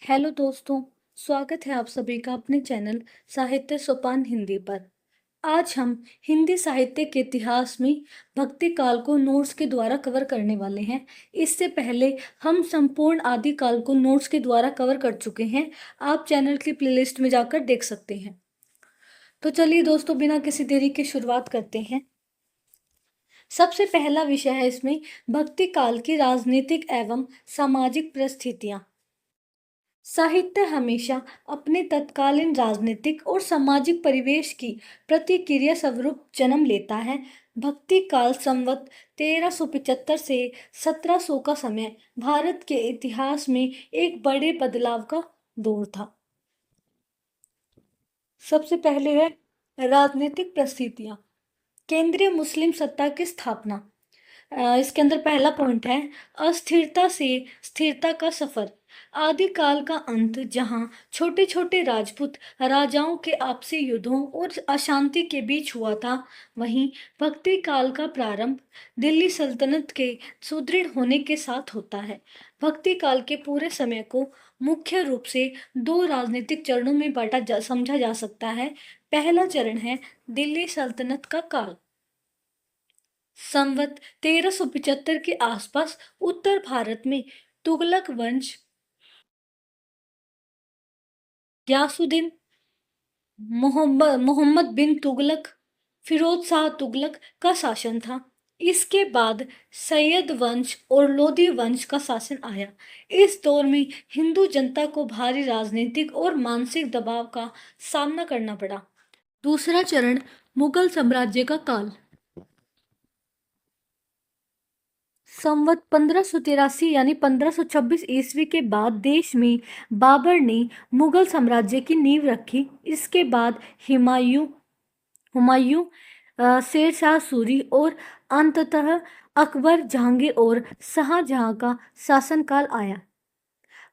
Hello दोस्तों। स्वागत है आप सभी का अपने चैनल साहित्य सोपान हिंदी पर। आज हम हिंदी साहित्य के इतिहास में भक्ति काल को नोट्स के द्वारा कवर करने वाले हैं। इससे पहले हम संपूर्ण आदि काल को नोट्स के द्वारा कवर कर चुके हैं। आप चैनल की प्लेलिस्ट में जाकर देख सकते हैं। तो चलिए दोस्तों, बिना किसी देरी के शुरुआत करते हैं। सबसे पहला विषय है इसमें भक्ति काल की राजनीतिक एवं सामाजिक परिस्थितियां। साहित्य हमेशा अपने तत्कालीन राजनीतिक और सामाजिक परिवेश की प्रतिक्रिया स्वरूप जन्म लेता है। भक्ति काल संवत 1375 से 1700 का समय भारत के इतिहास में एक बड़े बदलाव का दौर था। सबसे पहले है राजनीतिक परिस्थितियां। केंद्रीय मुस्लिम सत्ता की स्थापना। इसके अंदर पहला पॉइंट है अस्थिरता से स्थिरता का सफर। आदिकाल का अंत, जहां छोटे छोटे राजपूत राजाओं के आपसी युद्धों और अशांति के बीच हुआ था, वहीं भक्ति काल का प्रारंभ दिल्ली सल्तनत के सुदृढ़ होने के साथ होता है। भक्ति काल के पूरे समय को मुख्य रूप से दो राजनीतिक चरणों में समझा जा सकता है। पहला चरण है दिल्ली सल्तनत का काल। संवत 1375 के आसपास उत्तर भारत में तुगलक वंश गयासुद्दीन मोहम्मद बिन तुगलक, फिरोज शाह तुगलक का शासन था। इसके बाद सैयद वंश और लोधी वंश का शासन आया। इस दौर में हिंदू जनता को भारी राजनीतिक और मानसिक दबाव का सामना करना पड़ा। दूसरा चरण मुगल साम्राज्य का काल। संवत 1583 यानी 1526 ईस्वी के बाद देश में बाबर ने मुगल साम्राज्य की नींव रखी। इसके बाद हुमायूं, शेर शाह सूरी और अंततः अकबर, जहांगीर और शाहजहां का शासनकाल आया।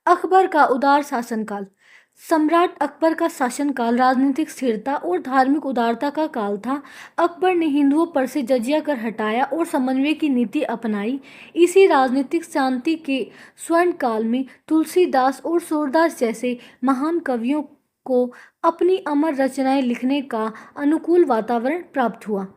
अकबर का उदार शासनकाल। सम्राट अकबर का शासनकाल राजनीतिक स्थिरता और धार्मिक उदारता का काल था। अकबर ने हिंदुओं पर से जजिया कर हटाया और समन्वय की नीति अपनाई। इसी राजनीतिक शांति के स्वर्ण काल में तुलसीदास और सूरदास जैसे महान कवियों को अपनी अमर रचनाएं लिखने का अनुकूल वातावरण प्राप्त हुआ।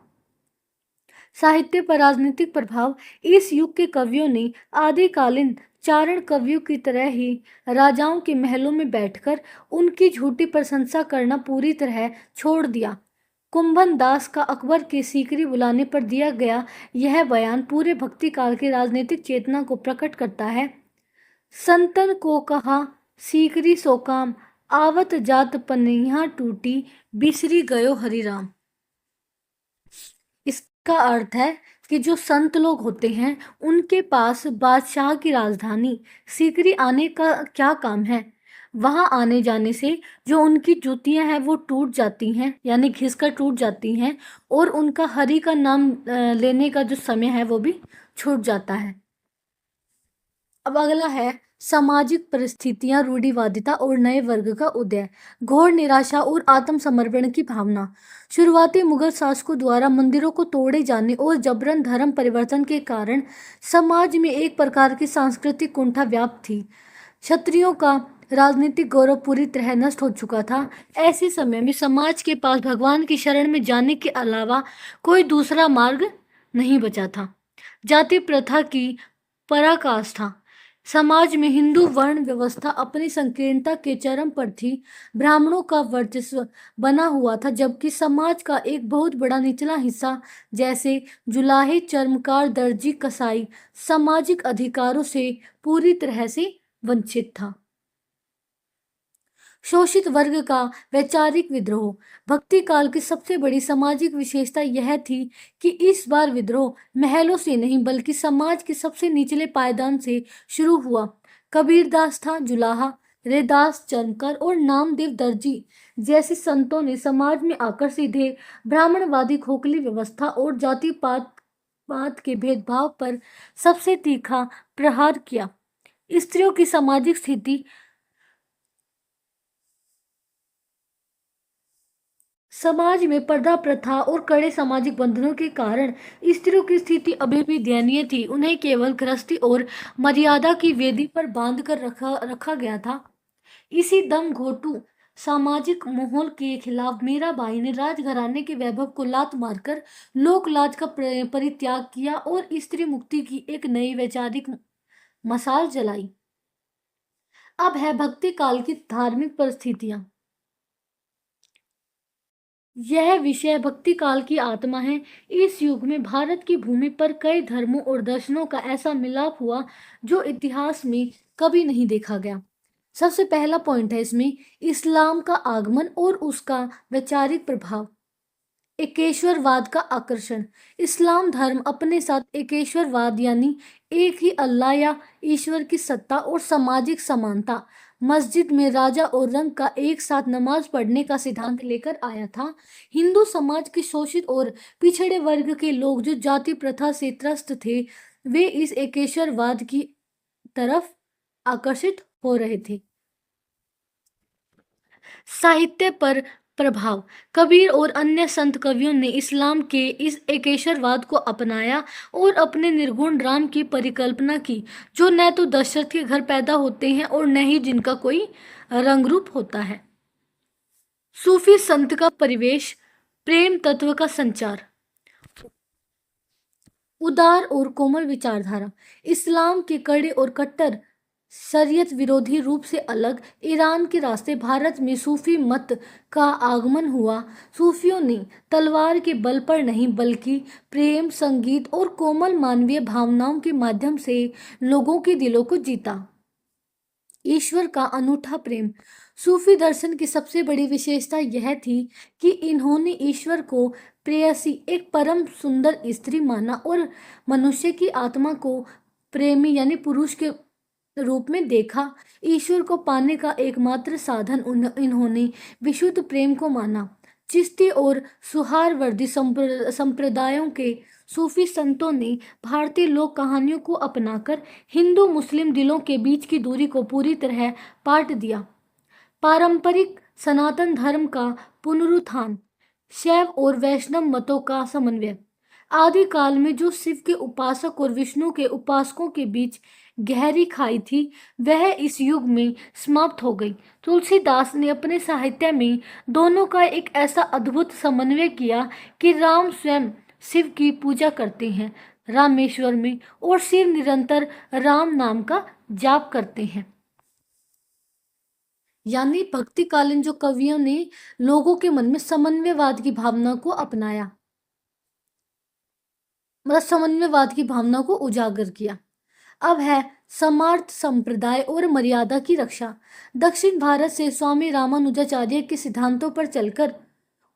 साहित्य पर राजनीतिक प्रभाव। इस युग के कवियों ने आदिकालीन चारण कवियों की तरह ही राजाओं के महलों में बैठकर उनकी झूठी प्रशंसा करना पूरी तरह छोड़ दिया। कुंभन दास का अकबर की सीकरी बुलाने पर दिया गया यह बयान पूरे भक्ति काल की राजनीतिक चेतना को प्रकट करता है। संतन को कहा सीकरी सो काम, आवत जात पनिया टूटी, बिसरी गयो हरिराम। इसका अर्थ है कि जो संत लोग होते हैं उनके पास बादशाह की राजधानी सीकरी आने का क्या काम है। वहां आने जाने से जो उनकी जूतियां हैं वो टूट जाती हैं, यानी घिसकर टूट जाती हैं, और उनका हरि का नाम लेने का जो समय है वो भी छूट जाता है। अब अगला है सामाजिक परिस्थितियां, रूढ़िवादिता और नए वर्ग का उदय। घोर निराशा और आत्मसमर्पण की भावना। शुरुआती मुगल शासकों द्वारा मंदिरों को तोड़े जाने और जबरन धर्म परिवर्तन के कारण समाज में एक प्रकार की सांस्कृतिक कुंठा व्याप्त थी। क्षत्रियों का राजनीतिक गौरव पूरी तरह नष्ट हो चुका था। ऐसे समय में समाज के पास भगवान की शरण में जाने के अलावा कोई दूसरा मार्ग नहीं बचा था। जाति प्रथा की पराकाष्ठा। समाज में हिंदू वर्ण व्यवस्था अपनी संकीर्णता के चरम पर थी। ब्राह्मणों का वर्चस्व बना हुआ था, जबकि समाज का एक बहुत बड़ा निचला हिस्सा जैसे जुलाहे, चर्मकार, दर्जी, कसाई सामाजिक अधिकारों से पूरी तरह से वंचित था। शोषित वर्ग का वैचारिक विद्रोह। भक्ति काल की सबसे बड़ी सामाजिक विशेषता यह थी कि इस बार विद्रोह महलों से नहीं बल्कि समाज के सबसे निचले पायदान से शुरू हुआ। कबीरदास था जुलाहा, रैदास चर्मकार और नामदेव दर्जी जैसे संतों ने समाज में आकर सीधे ब्राह्मणवादी खोखली व्यवस्था और जाति पात के भेदभाव पर सबसे तीखा प्रहार किया। स्त्रियों की सामाजिक स्थिति। समाज में पर्दा प्रथा और कड़े सामाजिक बंधनों के कारण स्त्रियों की स्थिति अभी भी दयनीय थी। उन्हें केवल गृहस्थी और मर्यादा की वेदी पर बांध कर रखा गया था। इसी दम घोटू सामाजिक माहौल के खिलाफ मीराबाई ने राजघराने के वैभव को लात मारकर लोक लाज का परित्याग किया और स्त्री मुक्ति की एक नई वैचारिक मशाल जलाई। अब है भक्ति काल की धार्मिक परिस्थितियां। यह विषय भक्ति काल की आत्मा है। इस युग में भारत की भूमि पर कई धर्मों और दर्शनों का ऐसा मिलाप हुआ जो इतिहास में कभी नहीं देखा गया। सबसे पहला पॉइंट है इसमें इस्लाम का आगमन और उसका वैचारिक प्रभाव। एकेश्वरवाद का आकर्षण। इस्लाम धर्म अपने साथ एकेश्वरवाद यानी एक ही अल्लाह या ईश्वर की सत्ता और सामाजिक समानता, मस्जिद में राजा और रंग का एक साथ नमाज पढ़ने का सिद्धांत लेकर आया था। हिंदू समाज के शोषित और पिछड़े वर्ग के लोग जो जाति प्रथा से त्रस्त थे, वे इस एकेश्वरवाद की तरफ आकर्षित हो रहे थे। साहित्य पर प्रभाव। कबीर और अन्य संत कवियों ने इस्लाम के इस एकेश्वरवाद को अपनाया और अपने निर्गुण राम की परिकल्पना की, जो न तो दशरथ के घर पैदा होते हैं और न ही जिनका कोई रंग रूप होता है। सूफी संत का परिवेश। प्रेम तत्व का संचार। उदार और कोमल विचारधारा। इस्लाम के कड़े और कट्टर शरीयत विरोधी रूप से अलग ईरान के रास्ते भारत में सूफी मत का आगमन हुआ। सूफियों ने तलवार के बल पर नहीं बल्कि प्रेम, संगीत और कोमल मानवीय भावनाओं के माध्यम से लोगों के दिलों को जीता। ईश्वर का अनूठा प्रेम। सूफी दर्शन की सबसे बड़ी विशेषता यह थी कि इन्होंने ईश्वर को प्रेयसी, एक परम सुंदर स्त्री माना और मनुष्य की आत्मा को प्रेमी यानी पुरुष के रूप में देखा। ईश्वर को पाने का एकमात्र साधन इन्होंने विशुद्ध प्रेम को माना। चिश्ती और सुहारवर्दी संप्रदायों के सूफी संतों ने भारतीय लोक कहानियों को अपनाकर हिंदू मुस्लिम दिलों के बीच की दूरी को पूरी तरह पाट दिया। पारंपरिक सनातन धर्म का पुनरुत्थान। शैव और वैष्णव मतों का समन्वय। आदि काल में जो शिव के उपासक और विष्णु के उपासकों के बीच गहरी खाई थी, वह इस युग में समाप्त हो गई। तुलसीदास ने अपने साहित्य में दोनों का एक ऐसा अद्भुत समन्वय किया कि राम स्वयं शिव की पूजा करते हैं रामेश्वर में और शिव निरंतर राम नाम का जाप करते हैं। यानी भक्तिकालीन जो कवियों ने लोगों के मन में समन्वयवाद की भावना को अपनाया, मतलब समन्वयवाद की भावना को उजागर किया। अब है समर्थ संप्रदाय और मर्यादा की रक्षा। दक्षिण भारत से स्वामी रामानुजाचार्य के सिद्धांतों पर चलकर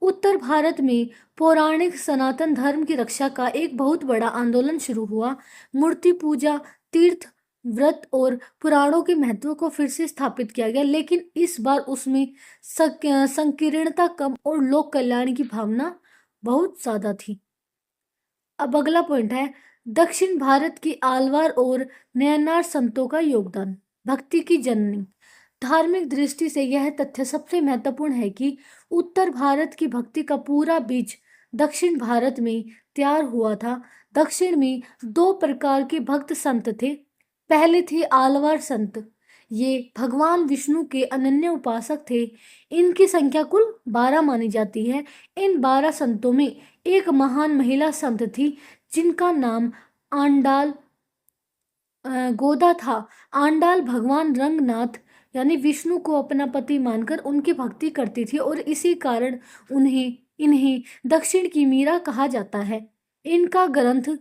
उत्तर भारत में पौराणिक सनातन धर्म की रक्षा का एक बहुत बड़ा आंदोलन शुरू हुआ। मूर्ति पूजा, तीर्थ व्रत और पुराणों के महत्व को फिर से स्थापित किया गया, लेकिन इस बार उसमें संकीर्णता कम और लोक कल्याण की भावना बहुत ज्यादा थी। अब अगला पॉइंट है दक्षिण भारत की आलवार और नयनार संतों का योगदान। भक्ति की जननी। धार्मिक दृष्टि से यह तथ्य सबसे महत्वपूर्ण है कि उत्तर भारत की भक्ति का पूरा बीज दक्षिण भारत में तैयार हुआ था। दक्षिण में दो प्रकार के भक्त संत थे। पहले थे आलवार संत। ये भगवान विष्णु के अनन्य उपासक थे। इनकी संख्या कुल 12 मानी जाती है। इन 12 संतों में एक महान महिला संत थी जिनका नाम आंडाल गोदा था। आंडाल भगवान रंगनाथ यानी विष्णु को अपना पति मानकर उनकी भक्ति करती थी और इसी कारण इन्हें दक्षिण की मीरा कहा जाता है। इनका ग्रंथ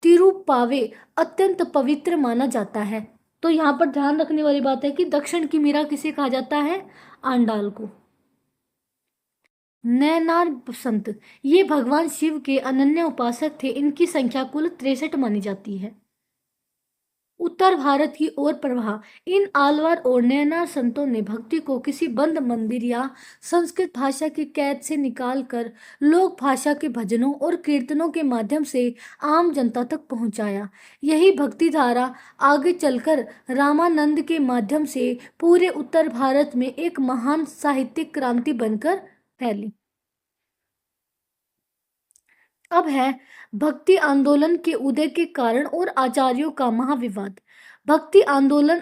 तिरुप्पावे अत्यंत पवित्र माना जाता है। तो यहाँ पर ध्यान रखने वाली बात है कि दक्षिण की मीरा किसे कहा जाता है? आंडाल को। नैनार संत, ये भगवान शिव के अनन्य उपासक थे। इनकी संख्या कुल 63 मानी जाती है। उत्तर भारत की ओर प्रवाह। इन आलवार और नैनार संतों ने भक्ति को किसी बंद मंदिर या संस्कृत भाषा की कैद से निकालकर लोक भाषा के भजनों और कीर्तनों के माध्यम से आम जनता तक पहुंचाया। यही भक्ति धारा आगे चलकर रामानंद के माध्यम से पूरे उत्तर भारत में एक महान साहित्यिक क्रांति बनकर फैली। अब है भक्ति आंदोलन के उदय के कारण और आचार्यों का महाविवाद। भक्ति आंदोलन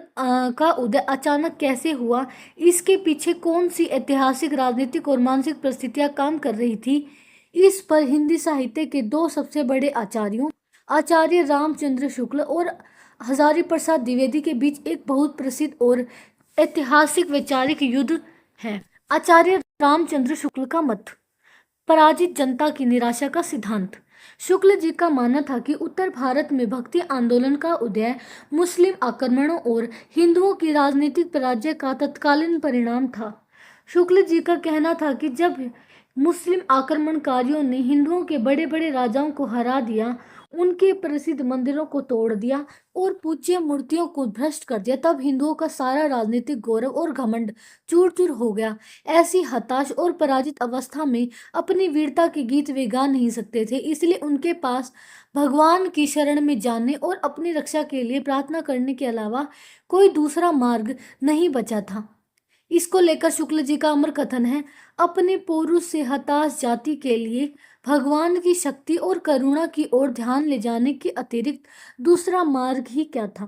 का उदय अचानक कैसे हुआ, इसके पीछे कौन सी ऐतिहासिक, राजनीतिक और मानसिक परिस्थितियां काम कर रही थी, इस पर हिंदी साहित्य के दो सबसे बड़े आचार्यों, आचार्य रामचंद्र शुक्ल और हजारी प्रसाद द्विवेदी के बीच एक बहुत प्रसिद्ध और ऐतिहासिक वैचारिक युद्ध है। आचार्य रामचंद्र शुक्ल का मत, पराजित जनता की निराशा का सिद्धांत। शुक्ल जी का मानना था कि उत्तर भारत में भक्ति आंदोलन का उदय मुस्लिम आक्रमणों और हिंदुओं की राजनीतिक पराजय का तत्कालीन परिणाम था। शुक्ल जी का कहना था कि जब मुस्लिम आक्रमणकारियों ने हिंदुओं के बड़े बड़े राजाओं को हरा दिया, उनके प्रसिद्ध मंदिरों को तोड़ दिया और पूज्य मूर्तियों को भ्रष्ट कर दिया, तब हिंदुओं का सारा राजनीतिक गौरव और घमंड चूर चूर हो गया। ऐसी हताश और पराजित अवस्था में अपनी वीरता के गीत वे गा नहीं सकते थे, इसलिए उनके पास भगवान की शरण में जाने और अपनी रक्षा के लिए प्रार्थना करने के अलावा कोई दूसरा मार्ग नहीं बचा था। इसको लेकर शुक्ल जी का अमर कथन है, अपने पौरुष से हताश जाति के लिए भगवान की शक्ति और करुणा की ओर ध्यान ले जाने के अतिरिक्त दूसरा मार्ग ही क्या था।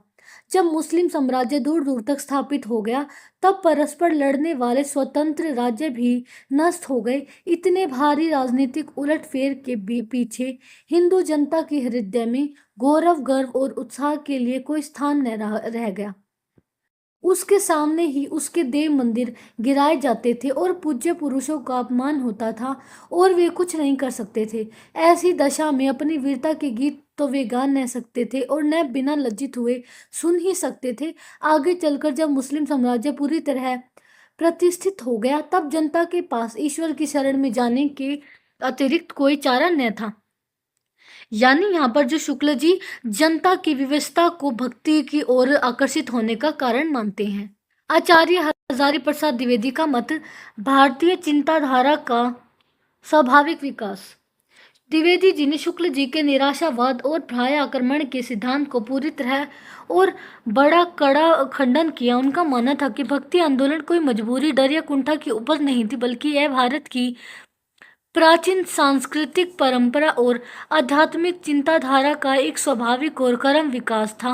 जब मुस्लिम साम्राज्य दूर दूर तक स्थापित हो गया, तब परस्पर लड़ने वाले स्वतंत्र राज्य भी नष्ट हो गए। इतने भारी राजनीतिक उलटफेर के पीछे हिंदू जनता के हृदय में गौरव, गर्व और उत्साह के लिए कोई स्थान न रह गया। उसके सामने ही उसके देव मंदिर गिराए जाते थे और पूज्य पुरुषों का अपमान होता था और वे कुछ नहीं कर सकते थे। ऐसी दशा में अपनी वीरता के गीत तो वे गा न सकते थे और न बिना लज्जित हुए सुन ही सकते थे। आगे चलकर जब मुस्लिम साम्राज्य पूरी तरह प्रतिष्ठित हो गया, तब जनता के पास ईश्वर की शरण में जाने के अतिरिक्त कोई चारा न था। यानी यहाँ पर जो शुक्ल जी जनता की विवशता को भक्ति की ओर आकर्षित होने का कारण मानते हैं। आचार्य हजारी प्रसाद द्विवेदी का मत, भारतीय चिंताधारा का स्वाभाविक विकास। द्विवेदी जी ने शुक्ल जी के निराशावाद और प्राय आक्रमण के सिद्धांत को पूरी तरह और बड़ा कड़ा खंडन किया। उनका मानना था कि भक्ति आंदोलन कोई मजबूरी, डर या कुंठा की उपज नहीं थी, बल्कि यह भारत की प्राचीन सांस्कृतिक परंपरा और आध्यात्मिक चिंताधारा का एक स्वाभाविक और क्रम विकास था।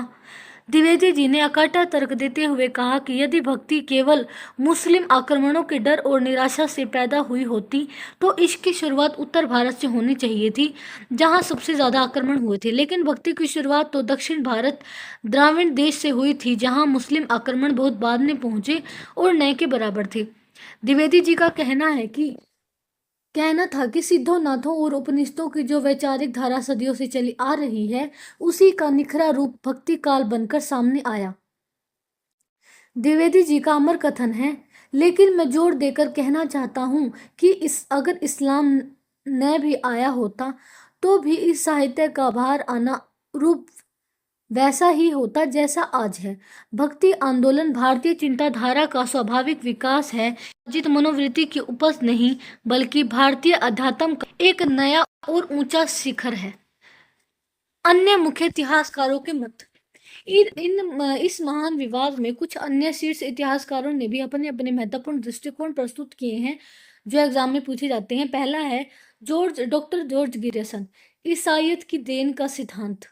द्विवेदी जी ने अकाटा तर्क देते हुए कहा कि यदि भक्ति केवल मुस्लिम आक्रमणों के डर और निराशा से पैदा हुई होती, तो इसकी शुरुआत उत्तर भारत से होनी चाहिए थी, जहां सबसे ज्यादा आक्रमण हुए थे। लेकिन भक्ति की शुरुआत तो दक्षिण भारत, द्राविड़ देश से हुई थी, जहां मुस्लिम आक्रमण बहुत बाद में पहुंचे और न के बराबर थे। द्विवेदी जी का कहना था कि सिद्धों, नाथों और उपनिषदों की जो वैचारिक धारा सदियों से चली आ रही है, उसी का निखरा रूप भक्ति काल बनकर सामने आया। द्विवेदी जी का अमर कथन है, लेकिन मैं जोर देकर कहना चाहता हूं कि अगर इस्लाम न भी आया होता, तो भी इस साहित्य का बाहर आना रूप वैसा ही होता जैसा आज है। भक्ति आंदोलन भारतीय चिंताधारा का स्वाभाविक विकास है, जित मनोवृत्ति की उपज नहीं, बल्कि भारतीय अध्यात्म का एक नया और ऊंचा शिखर है। अन्य मुख्य इतिहासकारों के मत। इस महान विवाद में कुछ अन्य शीर्ष इतिहासकारों ने भी अपने अपने महत्वपूर्ण दृष्टिकोण प्रस्तुत किए हैं, जो एग्जाम में पूछे जाते हैं। पहला है डॉक्टर जॉर्ज गिरिसन, ईसाइयत की देन का सिद्धांत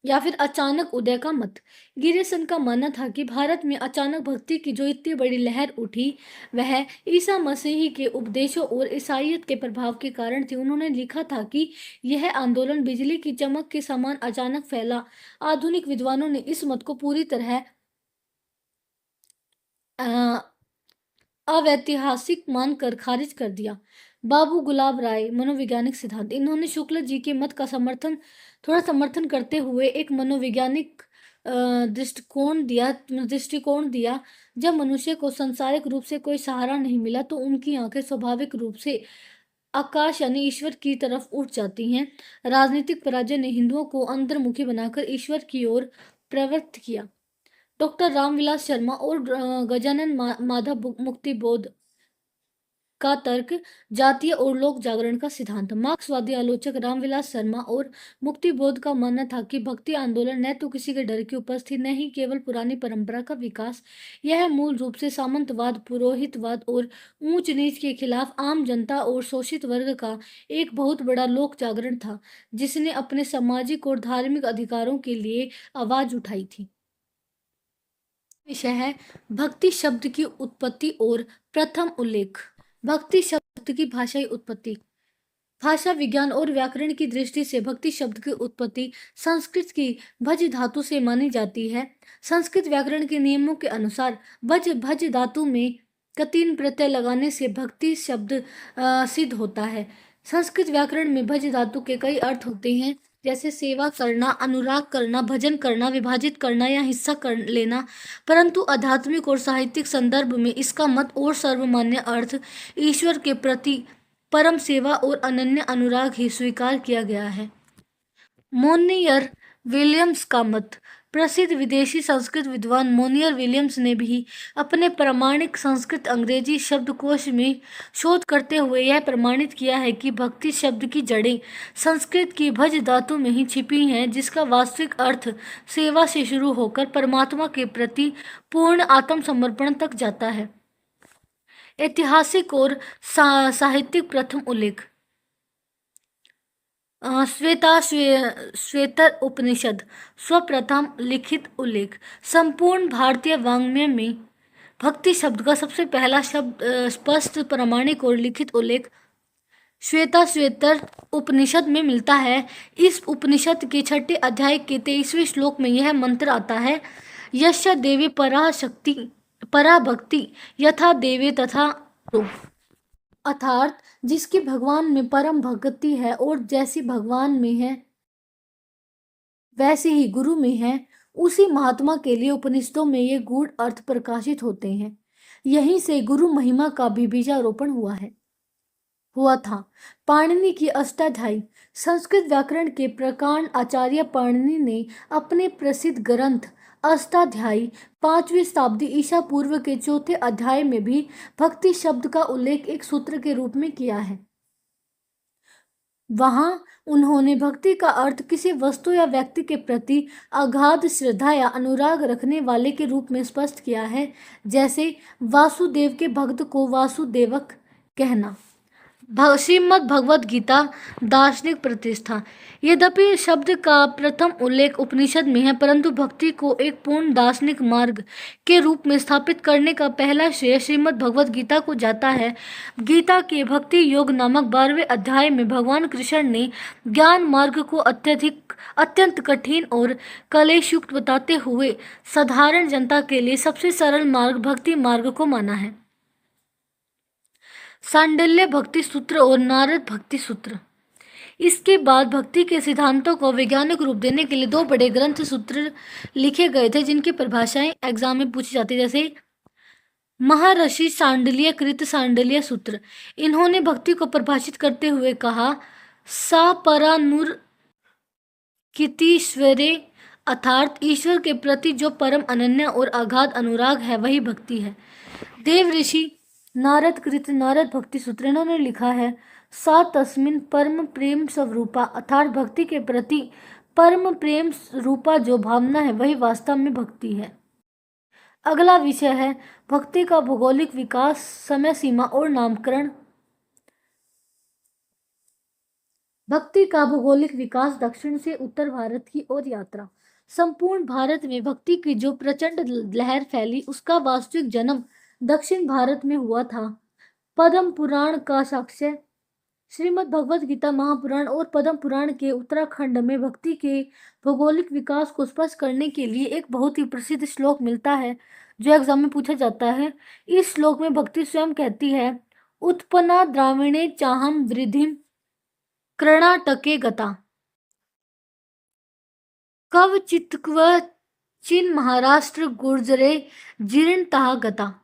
या फिर अचानक उदय का मत। गिरिसन का मानना था कि भारत में अचानक भक्ति की जो इतनी बड़ी लहर उठी, वह ईसा मसीह के उपदेशों और ईसाइयत के प्रभाव के कारण थी। उन्होंने लिखा था कि यह आंदोलन बिजली की चमक के समान अचानक फैला। आधुनिक विद्वानों ने इस मत को पूरी तरह अवैतिहासिक मानकर खारिज कर दिया। बाबू गुलाब राय, मनोवैज्ञानिक सिद्धांत। इन्होंने शुक्ल जी के मत का समर्थन करते हुए एक मनोवैज्ञानिक दृष्टिकोण दिया। जब मनुष्य को सांसारिक रूप से कोई सहारा नहीं मिला, तो उनकी आंखें स्वाभाविक रूप से आकाश यानी ईश्वर की तरफ उठ जाती हैं। राजनीतिक पराजय ने हिंदुओं को अंतर्मुखी बनाकर ईश्वर की ओर प्रवृत्त किया। डॉक्टर रामविलास शर्मा और गजानन माधव, मुक्तिबोध का तर्क, जातीय और लोक जागरण का सिद्धांत। मार्क्सवादी आलोचक रामविलास शर्मा और मुक्तिबोध का मानना था कि भक्ति आंदोलन न तो किसी के डर की उपज थी, न ही केवल पुरानी परंपरा का विकास। यह मूल रूप से सामंतवाद, पुरोहितवाद और ऊंच नीच के खिलाफ आम जनता और शोषित वर्ग का एक बहुत बड़ा लोक जागरण था, जिसने अपने सामाजिक और धार्मिक अधिकारों के लिए आवाज उठाई थी। विषय है भक्ति शब्द की उत्पत्ति और प्रथम उल्लेख। भक्ति शब्द की भाषाई उत्पत्ति। भाषा विज्ञान और व्याकरण की दृष्टि से भक्ति शब्द की उत्पत्ति संस्कृत की भज धातु से मानी जाती है। संस्कृत व्याकरण के नियमों के अनुसार भज भज धातु में तीन प्रत्यय लगाने से भक्ति शब्द सिद्ध होता है। संस्कृत व्याकरण में भज धातु के कई अर्थ होते हैं, जैसे सेवा करना, अनुराग करना, भजन करना, विभाजित करना या हिस्सा कर लेना। परंतु आध्यात्मिक और साहित्यिक संदर्भ में इसका मत और सर्वमान्य अर्थ ईश्वर के प्रति परम सेवा और अनन्य अनुराग ही स्वीकार किया गया है। मोनियर विलियम्स का मत। प्रसिद्ध विदेशी संस्कृत विद्वान मोनियर विलियम्स ने भी अपने प्रामाणिक संस्कृत अंग्रेजी शब्दकोश में शोध करते हुए यह प्रमाणित किया है कि भक्ति शब्द की जड़ें संस्कृत की भज धातु में ही छिपी हैं, जिसका वास्तविक अर्थ सेवा से शुरू होकर परमात्मा के प्रति पूर्ण आत्मसमर्पण तक जाता है। ऐतिहासिक और साहित्यिक प्रथम उल्लेख। श्वेतर उपनिषद स्वप्रथम लिखित उल्लेख। संपूर्ण भारतीय वाङ्मय में भक्ति शब्द का सबसे पहला शब्द स्पष्ट प्रमाणिक और लिखित उल्लेख श्वेतर उपनिषद में मिलता है। इस उपनिषद के छठे अध्याय के 23वें श्लोक में यह मंत्र आता है, यस्य देवी परा भक्ति यथा देवे तथा तो। अर्थात जिसकी भगवान में परम भक्ति है और जैसी भगवान में है वैसे ही गुरु में है, उसी महात्मा के लिए उपनिषदों में ये गूढ़ अर्थ प्रकाशित होते हैं। यहीं से गुरु महिमा का भी बीजारोपण हुआ था। पाणिनि की अष्टाध्यायी। संस्कृत व्याकरण के प्रकांड आचार्य पाणिनि ने अपने प्रसिद्ध ग्रंथ अष्टाध्यायी 5वीं शताब्दी ईसा पूर्व के चौथे अध्याय में भी भक्ति शब्द का उल्लेख एक सूत्र के रूप में किया है। वहां उन्होंने भक्ति का अर्थ किसी वस्तु या व्यक्ति के प्रति अगाध श्रद्धा या अनुराग रखने वाले के रूप में स्पष्ट किया है, जैसे वासुदेव के भक्त को वासुदेवक कहना। श्रीमद् भगवद गीता दार्शनिक प्रतिष्ठा। यद्यपि शब्द का प्रथम उल्लेख उपनिषद में है, परंतु भक्ति को एक पूर्ण दार्शनिक मार्ग के रूप में स्थापित करने का पहला श्रेय श्रीमद् भगवद गीता को जाता है। गीता के भक्ति योग नामक 12वें अध्याय में भगवान कृष्ण ने ज्ञान मार्ग को अत्यंत कठिन और कलेशयुक्त बताते हुए साधारण जनता के लिए सबसे सरल मार्ग भक्ति मार्ग को माना है। सांडिल्य भक्ति सूत्र और नारद भक्ति सूत्र। इसके बाद भक्ति के सिद्धांतों को वैज्ञानिक रूप देने के लिए 2 बड़े ग्रंथ सूत्र लिखे गए थे, जिनकी परिभाषाएं एग्जाम में पूछी जाती, जैसे महर्षि सांडिल्य कृत सांडिल्य सूत्र। इन्होंने भक्ति को परिभाषित करते हुए कहा, सा परानुर कितीश्वरे, अर्थात ईश्वर के प्रति जो परम अनन्य और अगाध अनुराग है वही भक्ति है। देव ऋषि नारद कृत नारद भक्ति सूत्र। इन्होंने लिखा है, सा तस्मिन परम प्रेम स्वरूपा, अर्थात भक्ति के प्रति परम प्रेम रूपा जो भावना है वही वास्तव में भक्ति है। अगला विषय है भक्ति का भौगोलिक विकास, समय सीमा और नामकरण। भक्ति का भौगोलिक विकास दक्षिण से उत्तर भारत की ओर यात्रा। संपूर्ण भारत में भक्ति की जो प्रचंड लहर फैली, उसका वास्तविक जन्म दक्षिण भारत में हुआ था। पद्म पुराण का साक्ष्य श्रीमद् भगवद गीता महापुराण और पद्म पुराण के उत्तराखंड में भक्ति के भौगोलिक विकास को स्पष्ट करने के लिए एक बहुत ही प्रसिद्ध श्लोक मिलता है, जो एग्जाम में पूछा जाता है। इस श्लोक में भक्ति स्वयं कहती है, उत्पन्ना द्राविणे चाहम वृद्धिम कर्णाटके गता कवचित्क्वचिन महाराष्ट्र गुर्जरे जीर्णतः गता।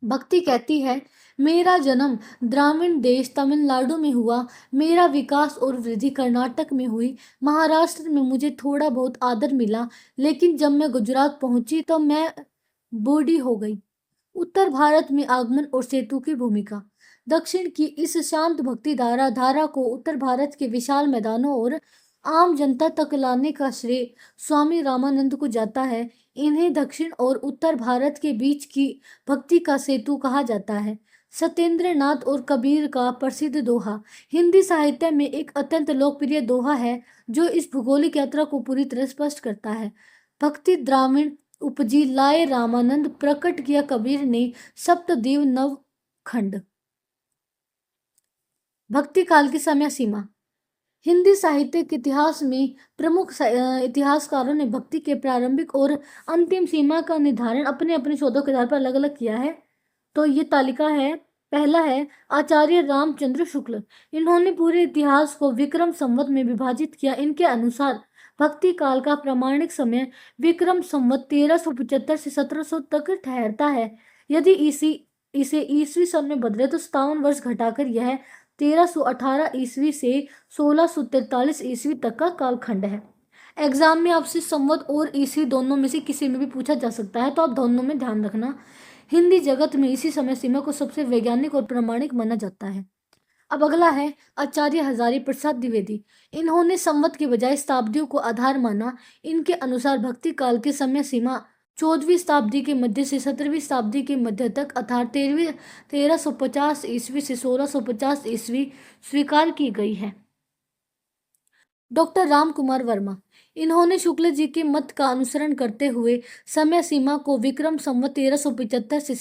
भक्ति कहती है, मेरा जन्म द्राविण देश तमिलनाडु में हुआ, मेरा विकास और वृद्धि कर्नाटक में हुई, महाराष्ट्र में मुझे थोड़ा बहुत आदर मिला, लेकिन जब मैं गुजरात पहुंची तो मैं बूढ़ी हो गई। उत्तर भारत में आगमन और सेतु की भूमिका। दक्षिण की इस शांत भक्ति धारा को उत्तर भारत के विशाल मैदानों और आम जनता तक लाने का श्रेय स्वामी रामानंद को जाता है। इन्हें दक्षिण और उत्तर भारत के बीच की भक्ति का सेतु कहा जाता है। सत्येंद्र नाथ और कबीर का प्रसिद्ध दोहा हिंदी साहित्य में एक अत्यंत लोकप्रिय दोहा है, जो इस भौगोलिक यात्रा को पूरी तरह स्पष्ट करता है। भक्ति द्राविण उपजी लाए रामानंद प्रकट किया कबीर ने सप्तदेव नव खंड। भक्ति काल की समय सीमा। हिंदी साहित्य के इतिहास में प्रमुख इतिहासकारों ने भक्ति के प्रारंभिक और अंतिम सीमा का निर्धारण अपने अपने शोधों के आधार पर अलग अलग किया है। तो ये तालिका है। पहला है आचार्य रामचंद्र शुक्ल। इन्होंने पूरे इतिहास को विक्रम संवत में विभाजित किया। इनके अनुसार भक्ति काल का प्रामाणिक समय विक्रम संवत 1375 से 1700 तक ठहरता है। यदि इसे ईसवी सन में बदले तो 57 वर्ष घटाकर यह 1318 ईस्वी से 1643 ईस्वी तक का कालखंड है। एग्जाम में आपसे संवत और ईस्वी दोनों में से किसी में भी पूछा जा सकता है, तो आप दोनों में ध्यान रखना। हिंदी जगत में इसी समय सीमा को सबसे वैज्ञानिक और प्रामाणिक माना जाता है। अब अगला है आचार्य हजारी प्रसाद द्विवेदी। इन्होंने संवत के बजाय शताब्दियों को आधार माना। इनके अनुसार भक्ति काल की समय सीमा 14वीं शताब्दी के मध्य से 17वीं शताब्दी के मध्य तक अर्थात 1350 ईस्वी से 1650 ईस्वी स्वीकार की गई है। डॉक्टर राम कुमार वर्मा। इन्होंने शुक्ल जी के मत का अनुसरण करते हुए समय सीमा को विक्रम संवत 1375 से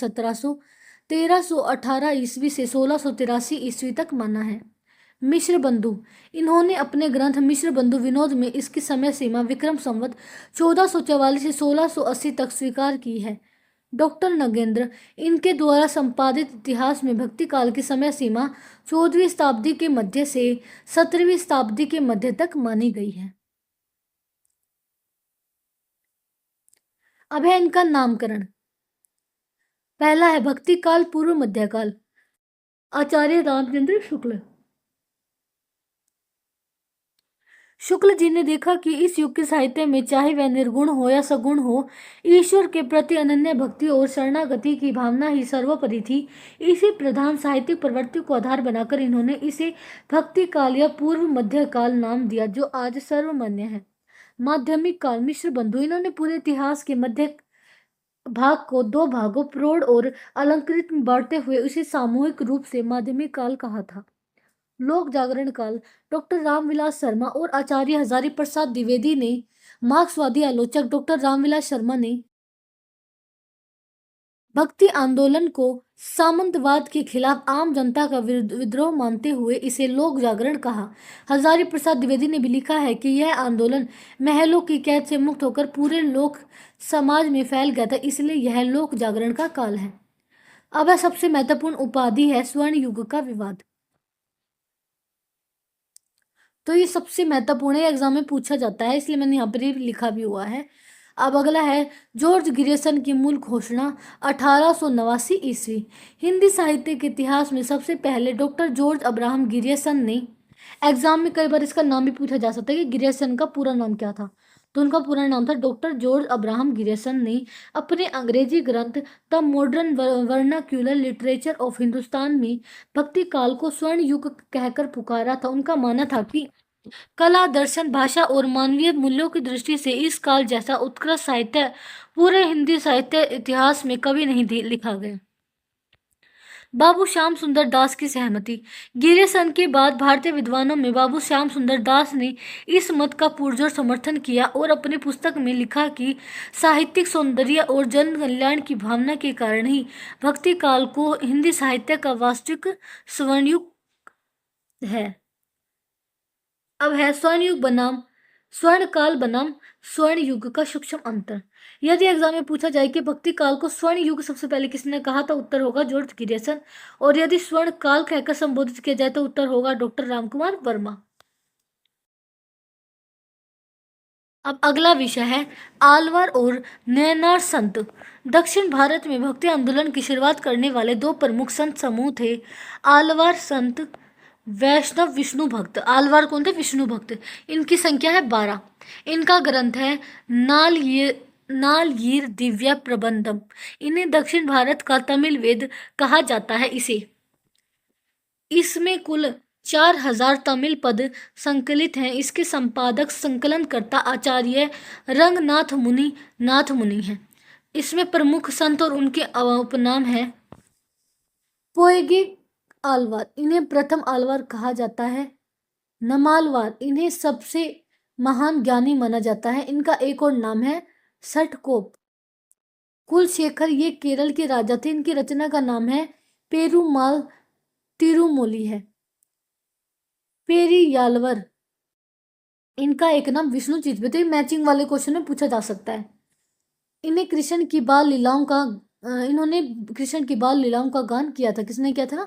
1318 ईस्वी से 1683 ईस्वी तक माना है। मिश्र बंधु। इन्होंने अपने ग्रंथ मिश्र बंधु विनोद में इसकी समय सीमा विक्रम संवत 1444 से 1680 तक स्वीकार की है। डॉक्टर नगेंद्र। इनके द्वारा संपादित इतिहास में भक्ति काल की समय सीमा 14वीं शताब्दी के मध्य से 17वीं शताब्दी के मध्य तक मानी गई है। अब है इनका नामकरण। पहला है भक्ति काल पूर्व मध्यकाल, आचार्य रामचंद्र शुक्ल। शुक्ल जी ने देखा कि इस युग के साहित्य में चाहे वह निर्गुण हो या सगुण हो, ईश्वर के प्रति अनन्य भक्ति और शरणागति की भावना ही सर्वोपरि थी। इसी प्रधान साहित्यिक प्रवृत्ति को आधार बनाकर इन्होंने इसे भक्ति काल या पूर्व मध्य काल नाम दिया, जो आज सर्वमान्य है। माध्यमिक काल। मिश्र बंधु। इन्होंने पूरे इतिहास के मध्य भाग को दो भागों प्रौढ़ और अलंकृत में बांटते हुए उसे सामूहिक रूप से माध्यमिक काल कहा था। लोक जागरण काल। डॉक्टर रामविलास शर्मा और आचार्य हजारी प्रसाद द्विवेदी ने मार्क्सवादी आलोचक डॉक्टर रामविलास शर्मा ने भक्ति आंदोलन को सामंतवाद के खिलाफ आम जनता का विद्रोह मानते हुए इसे लोक जागरण कहा। हजारी प्रसाद द्विवेदी ने भी लिखा है कि यह आंदोलन महलों की कैद से मुक्त होकर पूरे लोक समाज में फैल गया था, इसलिए यह लोक जागरण का काल है। अब यह सबसे महत्वपूर्ण उपाधि है स्वर्ण युग का विवाद। तो ये सबसे महत्वपूर्ण है, एग्जाम में पूछा जाता है, इसलिए मैंने यहाँ पर लिखा भी हुआ है। अब अगला है जॉर्ज गिरिसन की मूल घोषणा 1889 ईस्वी। हिंदी साहित्य के इतिहास में सबसे पहले डॉक्टर जॉर्ज अब्राहम गिरिसन ने, एग्जाम में कई बार इसका नाम भी पूछा जा सकता है कि गिरिसन का पूरा नाम क्या था, तो उनका पूरा नाम था डॉक्टर जॉर्ज अब्राहम गिरिसन ने अपने अंग्रेजी ग्रंथ the modern vernacular literature of Hindustan में भक्ति काल को स्वर्ण युग कहकर पुकारा था। उनका मानना था कि कला, दर्शन, भाषा और मानवीय मूल्यों की दृष्टि से इस काल जैसा उत्कृष्ट साहित्य पूरे हिंदी साहित्य इतिहास में कभी नहीं लिखा गया। बाबू श्याम सुंदर दास की सहमति। गिरिसन के बाद भारतीय विद्वानों में बाबू श्याम सुंदर दास ने इस मत का पुरजोर समर्थन किया और अपनी पुस्तक में लिखा कि साहित्यिक सौंदर्य और जन कल्याण की भावना के कारण ही भक्ति काल को हिंदी साहित्य का वास्तविक स्वर्णयुग है। अब है स्वर्णयुग बनाम स्वर्णकाल बनाम स्वर्ण युग का सूक्ष्म अंतर। यदि एग्जाम में पूछा जाए कि भक्ति काल को स्वर्ण युग सबसे पहले किसने कहा, तो उत्तर होगा जॉर्ज गिरिसन, और यदि स्वर्ण काल कहकर संबोधित किया जाए तो उत्तर होगा डॉक्टर रामकुमार वर्मा। अब अगला विषय है आलवार और नैनार संत। दक्षिण भारत में भक्ति आंदोलन की शुरुआत करने वाले दो प्रमुख संत समूह थे। आलवार संत वैष्णव विष्णु भक्त। आलवार कौन थे? विष्णु भक्त। इनकी संख्या है 12। इनका ग्रंथ है नालयीर दिव्या प्रबंधम। इन्हें दक्षिण भारत का तमिल वेद कहा जाता है। इसमें कुल 4000 तमिल पद संकलित हैं। इसके संपादक संकलनकर्ता आचार्य रंगनाथ मुनि हैं। इसमें प्रमुख संत और उनके उपनाम हैं पोएगे आलवार, इन्हें प्रथम आलवार कहा जाता है। नमालवार, इन्हें सबसे महान ज्ञानी माना जाता है। इनका एक और नाम है सटकोप। कुलशेखर ये केरल के राजा थे। इनकी रचना का नाम है पेरुमाल तिरुमोली है। पेरियालवर इनका एक नाम विष्णु चित थे। मैचिंग वाले क्वेश्चन में पूछा जा सकता है। इन्हें कृष्ण की बाल लीलाओं का इन्होंने कृष्ण की बाल लीलाओं का गान किया था। किसने किया था?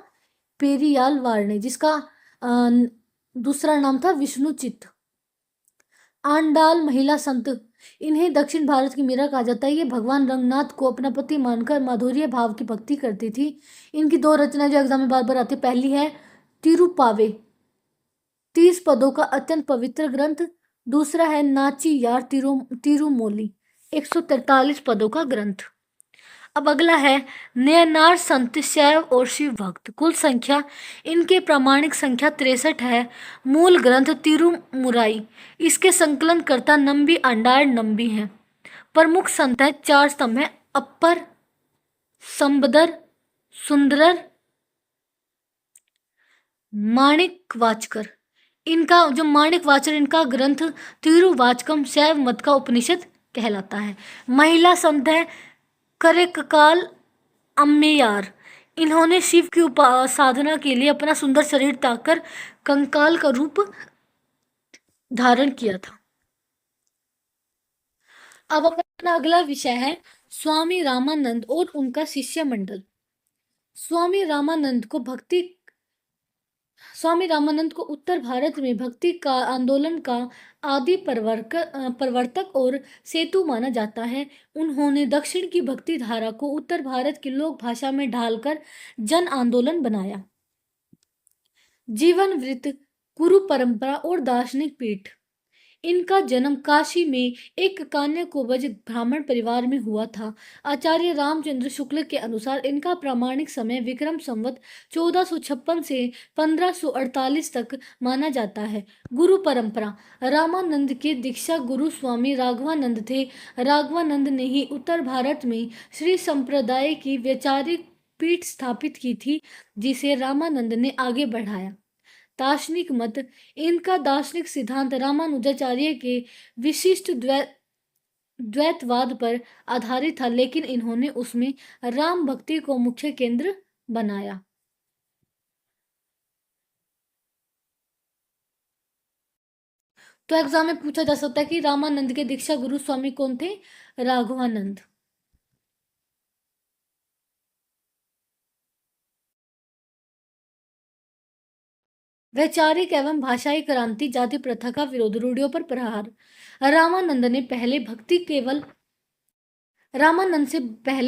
पेरियालवार ने, जिसका दूसरा नाम था विष्णुचित। आंडाल महिला संत, इन्हें दक्षिण भारत की मीरा कहा जाता है। ये भगवान रंगनाथ को अपना पति मानकर माधुर्य भाव की भक्ति करती थी। इनकी दो रचनाएं जो एग्जाम में बार बार आती है, पहली है तिरुपावे, 30 पदों का अत्यंत पवित्र ग्रंथ। दूसरा है नाची यार तिरुमोली, 143 पदों का ग्रंथ। अब अगला है नयनार संत शैव और शिव भक्त। कुल संख्या इनके प्रामाणिक संख्या 63 है। मूल ग्रंथ तिरुमुराई, इसके संकलनकर्ता नंबी आंडार नंबी हैं। प्रमुख संत है, 4 स्तंभ है, अप्पर, संबदर, सुंदरर, माणिक वाचकर। इनका जो माणिक वाचकर, इनका ग्रंथ तिरुवाचकम शैव मत का उपनिषद कहलाता है। महिला संत है करेककाल अम्मेयार, इन्होंने शिव की साधना के लिए अपना सुंदर शरीर त्याग कर कंकाल का रूप धारण किया था। अब अपना अगला विषय है स्वामी रामानंद और उनका शिष्य मंडल। स्वामी रामानंद को उत्तर भारत में भक्ति का आंदोलन का आदि प्रवर्तक और सेतु माना जाता है। उन्होंने दक्षिण की भक्ति धारा को उत्तर भारत की लोक भाषा में ढालकर जन आंदोलन बनाया। जीवन वृत्त, गुरु परंपरा और दार्शनिक पीठ। इनका जन्म काशी में एक कान्याकुब्ज ब्राह्मण परिवार में हुआ था। आचार्य रामचंद्र शुक्ल के अनुसार इनका प्रामाणिक समय विक्रम संवत 1456 से 1548 तक माना जाता है। गुरु परंपरा, रामानंद के दीक्षा गुरु स्वामी राघवानंद थे। राघवानंद ने ही उत्तर भारत में श्री संप्रदाय की वैचारिक पीठ स्थापित की थी, जिसे रामानंद ने आगे बढ़ाया। दार्शनिक मत, इनका दार्शनिक सिद्धांत रामानुजाचार्य के विशिष्ट द्वैतवाद पर आधारित था, लेकिन इन्होंने उसमें राम भक्ति को मुख्य केंद्र बनाया। तो एग्जाम में पूछा जा सकता है कि रामानंद के दीक्षा गुरु स्वामी कौन थे? राघवानंद। वैचारिक एवं भाषाई क्रांति, जाति प्रथा का विरोध, रूढ़ियों पर प्रहार। रामानंद से पहले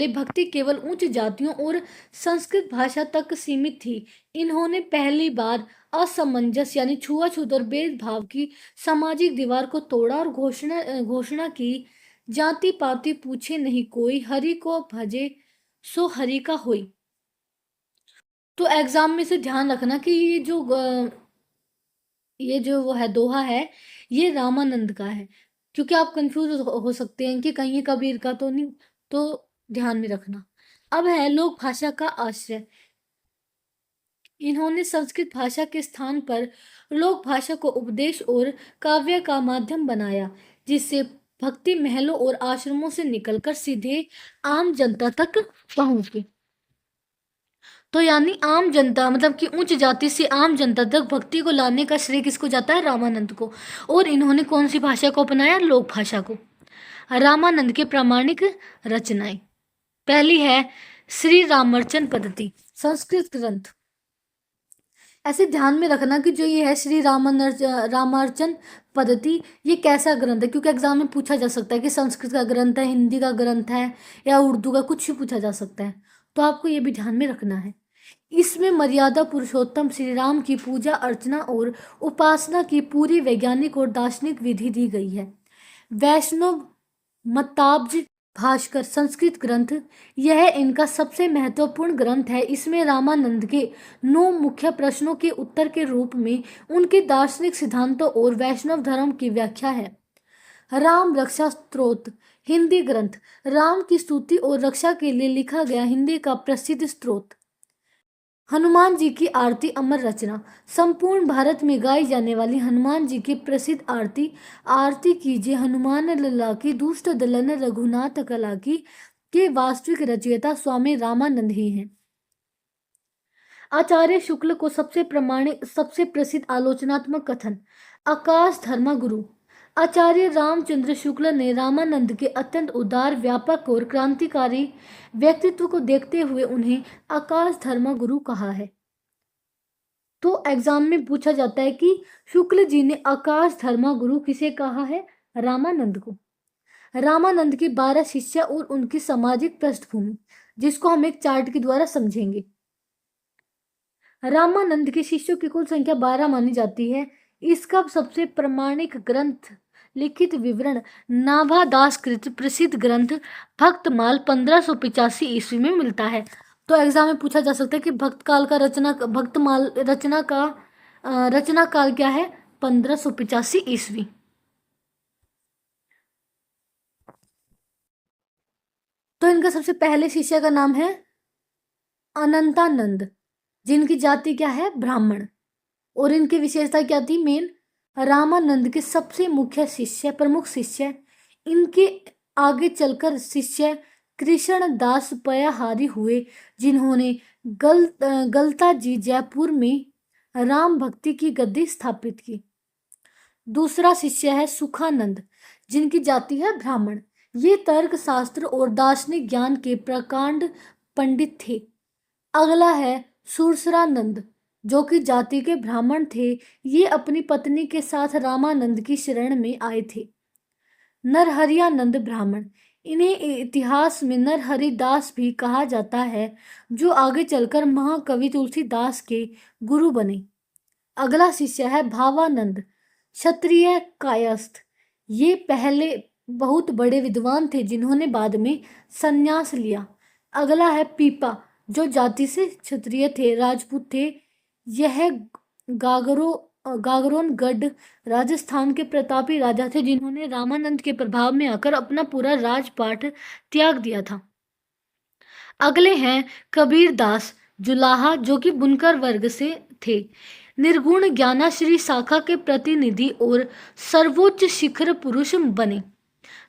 भक्ति केवल उच्च जातियों और संस्कृत भाषा तक सीमित थी। इन्होंने पहली बार असमंजस यानी छुआछूत और भेदभाव की सामाजिक दीवार को तोड़ा और घोषणा की, जाति पाति पूछे नहीं कोई, हरि को भजे सो हरि का होई। तो एग्जाम में से ध्यान रखना कि ये जो वो है दोहा है, ये रामानंद का है, क्योंकि आप कंफ्यूज हो सकते हैं कि कहीं ये कबीर का तो नहीं, तो ध्यान में रखना। अब है लोक भाषा का आश्रय। इन्होंने संस्कृत भाषा के स्थान पर लोक भाषा को उपदेश और काव्य का माध्यम बनाया, जिससे भक्ति महलों और आश्रमों से निकलकर सीधे आम जनता तक पहुंची। तो यानी आम जनता, मतलब कि उच्च जाति से आम जनता तक भक्ति को लाने का श्रेय किसको जाता है? रामानंद को। और इन्होंने कौन सी भाषा को अपनाया? लोक भाषा को। रामानंद के प्रामाणिक रचनाएं, पहली है श्री रामार्चन पद्धति, संस्कृत ग्रंथ। ऐसे ध्यान में रखना कि जो ये है श्री रामार्चन पद्धति, ये कैसा ग्रंथ है, क्योंकि एग्जाम में पूछा जा सकता है कि संस्कृत का ग्रंथ है, हिंदी का ग्रंथ है, या उर्दू का, कुछ भी पूछा जा सकता है। तो आपको ये भी ध्यान में रखना है। इसमें मर्यादा पुरुषोत्तम श्री राम की पूजा अर्चना और उपासना की पूरी वैज्ञानिक और दार्शनिक विधि दी गई है। वैष्णव मताब्ज भास्कर, संस्कृत ग्रंथ, यह इनका सबसे महत्वपूर्ण ग्रंथ है। इसमें रामानंद के 9 मुख्य प्रश्नों के उत्तर के रूप में उनके दार्शनिक सिद्धांतों और वैष्णव धर्म की व्याख्या है। राम रक्षा स्तोत्र, हिंदी ग्रंथ, राम की स्तुति और रक्षा के लिए लिखा गया हिंदी का प्रसिद्ध स्तोत्र। हनुमान जी की आरती, अमर रचना, संपूर्ण भारत में गाई जाने वाली हनुमान जी की प्रसिद्ध आरती। आरती कीजिए हनुमान लला की, दुष्ट दलन रघुनाथ कला की, के वास्तविक रचयिता स्वामी रामानंद ही हैं। आचार्य शुक्ल को सबसे प्रमाणिक, सबसे प्रसिद्ध आलोचनात्मक कथन आकाश धर्मगुरु। आचार्य रामचंद्र शुक्ल ने रामानंद के अत्यंत उदार, व्यापक और क्रांतिकारी व्यक्तित्व को देखते हुए उन्हें आकाश धर्मगुरु कहा है। तो एग्जाम में पूछा जाता है कि शुक्ल जी ने आकाश धर्मगुरु किसे कहा है? रामानंद को। रामानंद के 12 शिष्य और उनकी सामाजिक पृष्ठभूमि, जिसको हम एक चार्ट के द्वारा समझेंगे। रामानंद के शिष्यों की कुल संख्या 12 मानी जाती है। इसका सबसे प्रमाणिक ग्रंथ, लिखित विवरण नाभादास कृत प्रसिद्ध ग्रंथ भक्तमाल 1585 ईस्वी में मिलता है। तो एग्जाम में पूछा जा सकता है कि भक्तकाल का भक्तमाल रचना का रचना काल क्या है? 1585 ईस्वी। तो इनका सबसे पहले शिष्य का नाम है अनंतानंद, जिनकी जाति क्या है? ब्राह्मण। और इनकी विशेषता क्या थी? मेन रामानंद के सबसे मुख्य शिष्य, प्रमुख शिष्य, इनके आगे चलकर शिष्य कृष्ण दास पयाहारी हुए, जिन्होंने गलता जी जयपुर में राम भक्ति की गद्दी स्थापित की। दूसरा शिष्य है सुखानंद, जिनकी जाति है ब्राह्मण। ये तर्क शास्त्र और दार्शनिक ज्ञान के प्रकांड पंडित थे। अगला है सुरसरानंद, जो कि जाति के ब्राह्मण थे। ये अपनी पत्नी के साथ रामानंद की शरण में आए थे। नरहरियानंद ब्राह्मण, इन्हें इतिहास में नरहरि दास भी कहा जाता है, जो आगे चलकर महाकवि तुलसीदास के गुरु बने। अगला शिष्य है भावानंद, क्षत्रिय कायस्थ। ये पहले बहुत बड़े विद्वान थे, जिन्होंने बाद में संन्यास लिया। अगला है पीपा, जो जाति से क्षत्रिय थे, राजपूत थे। यह गागरोनगढ़ राजस्थान के प्रतापी राजा थे, जिन्होंने रामानंद के प्रभाव में आकर अपना पूरा राजपाट त्याग दिया था। अगले हैं कबीर दास जुलाहा, जो कि बुनकर वर्ग से थे। निर्गुण ज्ञानाश्री शाखा के प्रतिनिधि और सर्वोच्च शिखर पुरुष बने।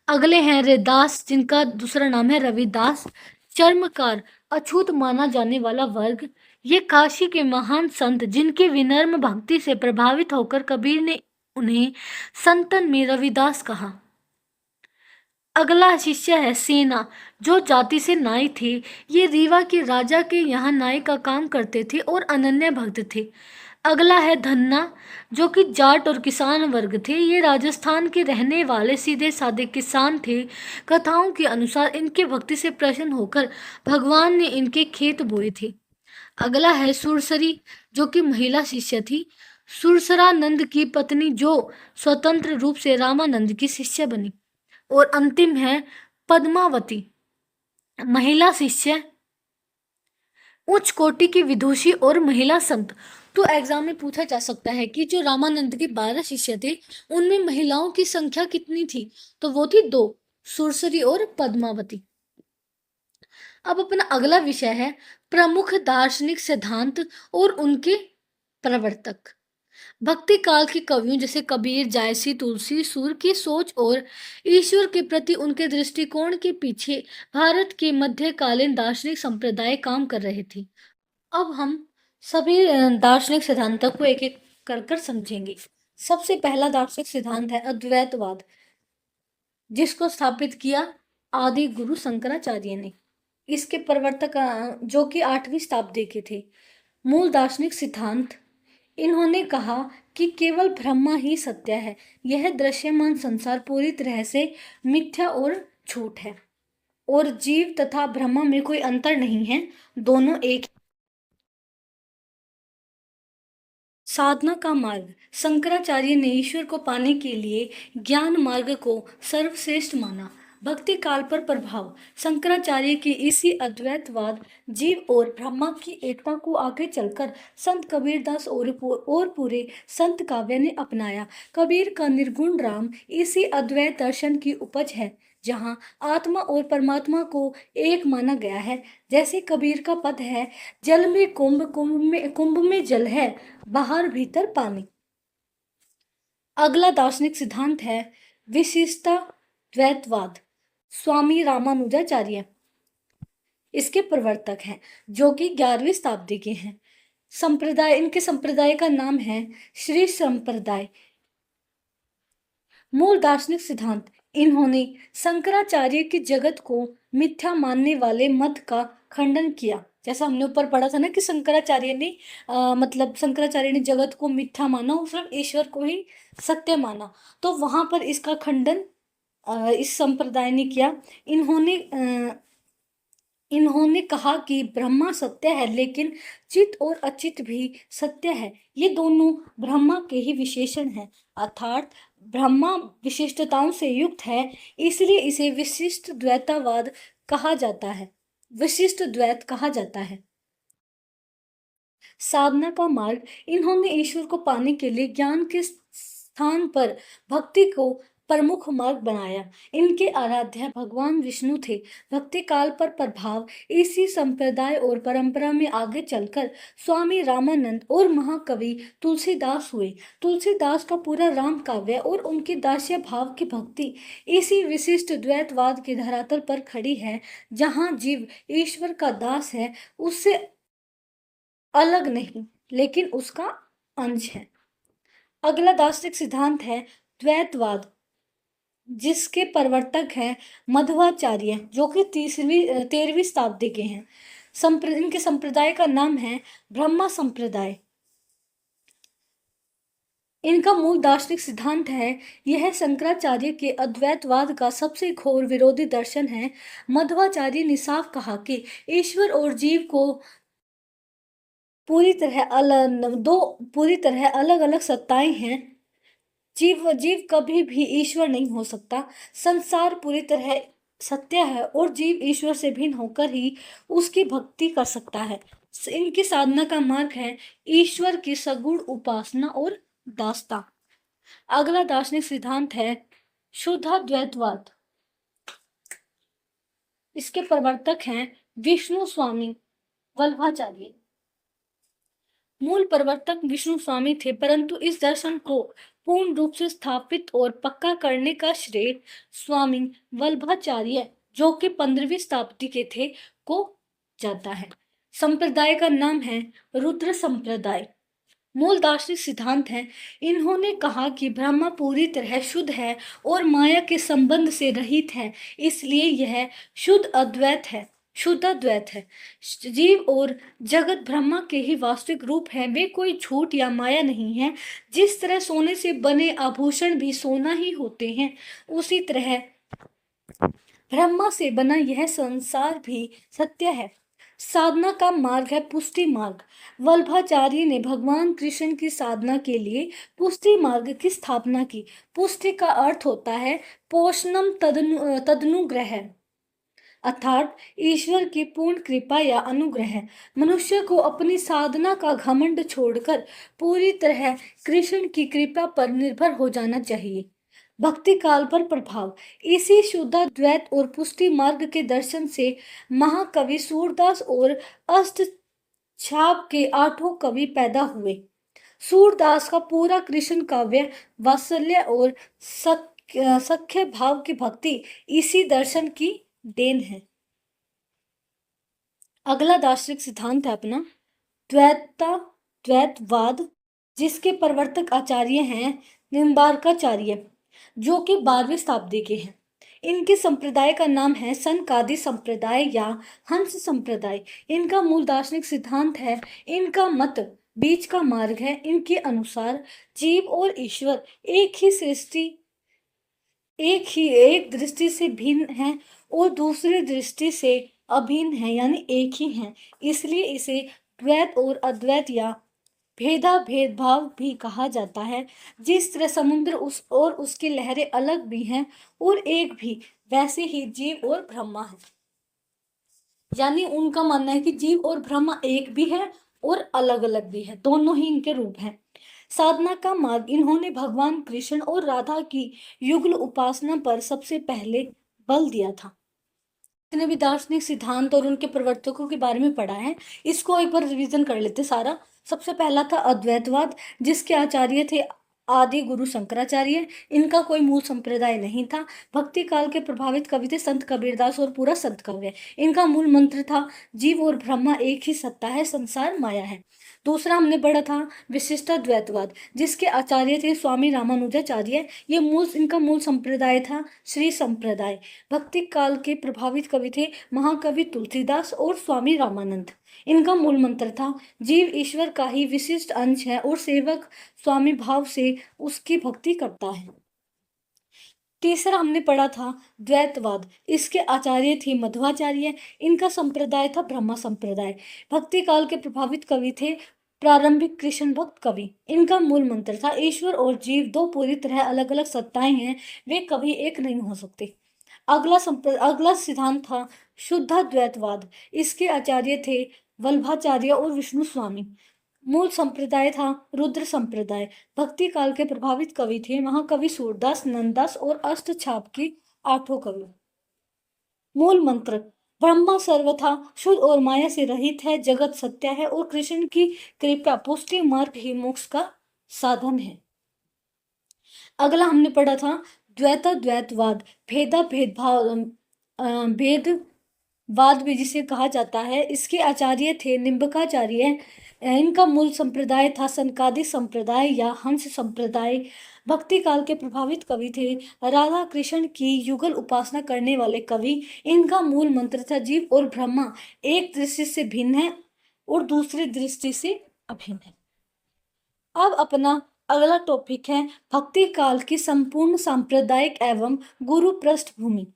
अगले हैं रविदास, जिनका दूसरा नाम है रविदास, चर्मकार, अछूत माना जाने वाला वर्ग। ये काशी के महान संत, जिनके विनम्र भक्ति से प्रभावित होकर कबीर ने उन्हें संतन में रविदास कहा। अगला शिष्य है सेना, जो जाति से नाई थे। ये रीवा के राजा के यहाँ नाई का काम करते थे और अनन्य भक्त थे। अगला है धन्ना, जो कि जाट और किसान वर्ग थे। ये राजस्थान के रहने वाले सीधे साधे किसान थे। कथाओं के अनुसार इनके भक्ति से प्रसन्न होकर भगवान ने इनके खेत बोए थे। अगला है सुरसरी, जो कि महिला शिष्य थी। सुरसरानंद की पत्नी, जो स्वतंत्र रूप से रामानंद की शिष्य बनी। और अंतिम है पद्मावती, महिला शिष्य, उच्च कोटि की विदुषी और महिला संत। तो एग्जाम में पूछा जा सकता है कि जो रामानंद के 12 शिष्य थे, उनमें महिलाओं की संख्या कितनी थी? तो वो थी 2, सुरसरी और पद्मावती। अब अपना अगला विषय है प्रमुख दार्शनिक सिद्धांत और उनके प्रवर्तक। भक्ति काल के कवियों जैसे कबीर, जायसी, तुलसी, सूर की सोच और ईश्वर के प्रति उनके दृष्टिकोण के पीछे भारत के मध्यकालीन दार्शनिक संप्रदाय काम कर रहे थे। अब हम सभी दार्शनिक सिद्धांतों को एक एक कर समझेंगे। सबसे पहला दार्शनिक सिद्धांत है अद्वैतवाद, जिसको स्थापित किया आदि गुरु शंकराचार्य ने। इसके प्रवर्तक जो कि 8वीं शताब्दी के थे। मूल दार्शनिक सिद्धांत, इन्होंने कहा कि केवल ब्रह्मा ही सत्य है। यह दृश्यमान संसार पूरी तरह से मिथ्या और झूठ है और जीव तथा ब्रह्मा में कोई अंतर नहीं है, दोनों एक। साधना का मार्ग, शंकराचार्य ने ईश्वर को पाने के लिए ज्ञान मार्ग को सर्वश्रेष्ठ माना। भक्ति काल पर प्रभाव, शंकराचार्य की इसी अद्वैतवाद, जीव और ब्रह्मा की एकता को आगे चलकर संत कबीरदास और पूरे संत काव्य ने अपनाया। कबीर का निर्गुण राम इसी अद्वैत दर्शन की उपज है, जहाँ आत्मा और परमात्मा को एक माना गया है। जैसे कबीर का पद है, जल में कुंभ, कुंभ में जल है, बाहर भीतर पानी। अगला दार्शनिक सिद्धांत है विशिष्टा द्वैतवाद, स्वामी रामानुजाचार्य। इसके प्रवर्तक हैं, जो कि 11वीं शताब्दी के हैं। संप्रदाय, इनके संप्रदाय का नाम है श्री संप्रदाय। मूल दार्शनिक सिद्धांत, इन्होंने शंकराचार्य की जगत को मिथ्या मानने वाले मत का खंडन किया। जैसा हमने ऊपर पढ़ा था ना कि शंकराचार्य ने मतलब शंकराचार्य ने जगत को मिथ्या माना और सिर्फ ईश्वर को ही सत्य माना, तो वहां पर इसका खंडन इस संप्रदाय ने किया। इन्होंने कहा कि ब्रह्मा सत्य है, लेकिन चित और अचित भी सत्य है। ये दोनों ब्रह्मा के ही विशेषण हैं, अर्थात ब्रह्मा विशिष्टताओं से युक्त है, इसलिए इसे विशिष्ट द्वैतवाद कहा जाता है। विशिष्ट द्वैत कहा जाता है। साधना का मार्ग, इन्होंने ईश्वर को पाने के लिए ज्ञान के स्थान पर भक्ति को प्रमुख मार्ग बनाया। इनके आराध्य भगवान विष्णु थे। भक्ति काल पर प्रभाव इसी संप्रदाय और परंपरा में आगे चलकर स्वामी रामानंद और महाकवि तुलसीदास हुए। तुलसीदास का पूरा राम काव्य और उनकी दास्य भाव की भक्ति इसी विशिष्ट द्वैतवाद के धरातल पर खड़ी है, जहाँ जीव ईश्वर का दास है, उससे अलग नहीं, लेकिन उसका अंश है। अगला दार्शनिक सिद्धांत है द्वैतवाद, जिसके प्रवर्तक हैं मध्वाचार्य, जो कि 13वीं शताब्दी के हैं। इनके संप्रदाय का नाम है ब्रह्मा संप्रदाय। इनका मूल दार्शनिक सिद्धांत है, यह शंकराचार्य के अद्वैतवाद का सबसे घोर विरोधी दर्शन है। मध्वाचार्य ने साफ कहा कि ईश्वर और जीव को पूरी तरह अलग अलग सत्ताएं हैं। जीव कभी भी ईश्वर नहीं हो सकता। संसार पूरी तरह सत्य है और जीव ईश्वर से भिन्न होकर ही उसकी भक्ति कर सकता है। इनकी साधना का मार्ग है ईश्वर की सगुण उपासना और दासता। अगला दार्शनिक सिद्धांत है शुद्धाद्वैतवाद। इसके प्रवर्तक हैं विष्णु स्वामी वल्लभाचार्य। मूल प्रवर्तक विष्णु स्वामी थे, परंतु इस दर्शन को पूर्ण रूप से स्थापित और पक्का करने का श्रेय स्वामी वल्लभाचार्य, जो कि 15वीं शताब्दी के थे, को जाता है। संप्रदाय का नाम है रुद्र संप्रदाय। मूल दार्शनिक सिद्धांत है, इन्होंने कहा कि ब्रह्मा पूरी तरह शुद्ध है और माया के संबंध से रहित है, इसलिए यह शुद्ध अद्वैत है। जीव और जगत ब्रह्मा के ही वास्तविक रूप है, वे कोई झूठ या माया नहीं है। जिस तरह सोने से बने आभूषण भी सोना ही होते हैं, उसी तरह ब्रह्मा से बना यह संसार भी सत्य है। साधना का मार्ग है पुष्टि मार्ग। वल्लभाचार्य ने भगवान कृष्ण की साधना के लिए पुष्टि मार्ग की स्थापना की। पुष्टि का अर्थ होता है पोषणम तदनुग्रह, अर्थात ईश्वर की पूर्ण कृपा या अनुग्रह। मनुष्य को अपनी साधना का घमंड छोड़कर पूरी तरह कृष्ण की कृपा पर निर्भर हो जाना चाहिए। भक्ति काल पर प्रभाव, इसी शुद्धाद्वैत और पुष्टि मार्ग के दर्शन से महाकवि सूरदास और अष्टछाप के 8 कवि पैदा हुए। सूरदास का पूरा कृष्ण काव्य वात्सल्य और सख्य भाव की भक्ति इसी दर्शन की देन है। अगला दार्शनिक सिद्धांत है अपना द्वैतवाद, जिसके प्रवर्तक आचार्य हैं निम्बार्काचार्य, जो कि 12वीं शताब्दी के हैं। इनके संप्रदाय का नाम है सनकादि संप्रदाय या हंस संप्रदाय। इनका मूल दार्शनिक सिद्धांत है, इनका मत बीच का मार्ग है। इनके अनुसार जीव और ईश्वर एक दृष्टि से भिन्न है और दूसरी दृष्टि से अभिन्न है, यानी एक ही है। इसलिए इसे द्वैत और अद्वैत या भेदभाव भी कहा जाता है। जिस तरह समुद्र और उसकी लहरें अलग भी हैं और एक भी, वैसे ही जीव और ब्रह्मा है। यानी उनका मानना है कि जीव और ब्रह्मा एक भी है और अलग अलग भी है, दोनों ही इनके रूप हैं। साधना का मार्ग, इन्होंने भगवान कृष्ण और राधा की युगल उपासना पर सबसे पहले बल दिया था। जितने भी दार्शनिक सिद्धांत और उनके प्रवर्तकों के बारे में पढ़ा है, इसको एक बार रिवीजन कर लेते सारा। सबसे पहला था अद्वैतवाद, जिसके आचार्य थे आदि गुरु शंकराचार्य। इनका कोई मूल संप्रदाय नहीं था। भक्ति काल के प्रभावित कवि थे संत कबीरदास और पूरा संत काव्य। इनका मूल मंत्र था जीव और ब्रह्मा एक ही सत्ता है, संसार माया है। दूसरा हमने पढ़ा था विशिष्टाद्वैतवाद, जिसके आचार्य थे स्वामी रामानुजाचार्य। ये इनका मूल संप्रदाय था श्री संप्रदाय। भक्ति काल के प्रभावित कवि थे महाकवि तुलसीदास और स्वामी रामानंद। इनका मूल मंत्र था जीव ईश्वर का ही विशिष्ट अंश है और सेवक स्वामी भाव से उसकी भक्ति करता है। तीसरा हमने पढ़ा था द्वैतवाद। इसके आचार्य थे मध्वाचार्य। इनका संप्रदाय था ब्रह्मा संप्रदाय। भक्ति काल के प्रभावित कवि थे प्रारंभिक कृष्ण भक्त कवि। इनका मूल मंत्र था ईश्वर और जीव दो पूरी तरह अलग अलग सत्ताएं हैं, वे कभी एक नहीं हो सकते। अगला सिद्धांत था शुद्धाद्वैतवाद। इसके आचार्य थे वल्लभाचार्य और विष्णु स्वामी। मूल संप्रदाय था रुद्र संप्रदाय। भक्ति काल के प्रभावित कवि थे महाकवि सूरदास, नंददास और अष्टछाप के आठों कवि। मूल मंत्र ब्रह्मा सर्वथा शुद्ध और माया से रहित है, जगत सत्य है और कृष्ण की कृपा पुष्टि मार्ग ही मोक्ष का साधन है। अगला हमने पढ़ा था द्वैतवाद। भेदवाद भी जिसे कहा जाता है। इसके आचार्य थे निम्बकाचार्य। इनका मूल संप्रदाय था सनकादिक संप्रदाय या हंस संप्रदाय। भक्ति काल के प्रभावित कवि थे राधा कृष्ण की युगल उपासना करने वाले कवि। इनका मूल मंत्र था जीव और ब्रह्मा एक दृष्टि से भिन्न है और दूसरी दृष्टि से अभिन्न है। अब अपना अगला टॉपिक है भक्ति काल की संपूर्ण सांप्रदायिक एवं गुरु पृष्ठभूमि।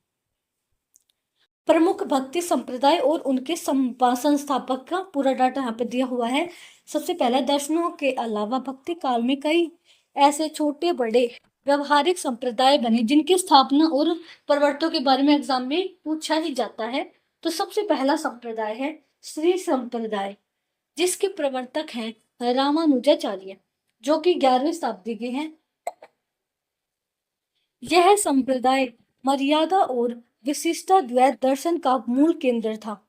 प्रमुख भक्ति संप्रदाय और उनके संस्थापक का पूरा डाटा यहाँ पे दिया हुआ है। सबसे पहला, दर्शनों के अलावा भक्ति काल में कई ऐसे छोटे बड़े व्यवहारिक संप्रदाय बने जिनकी स्थापना और प्रवर्तकों के बारे में एग्जाम में पूछा ही जाता है। तो सबसे पहला संप्रदाय है श्री संप्रदाय, जिसके प्रवर्तक हैं रामानुजाचार्य, जो कि 11वीं शताब्दी के हैं। यह संप्रदाय मर्यादा और विशिष्टाद्वैत दर्शन का मूल केंद्र था।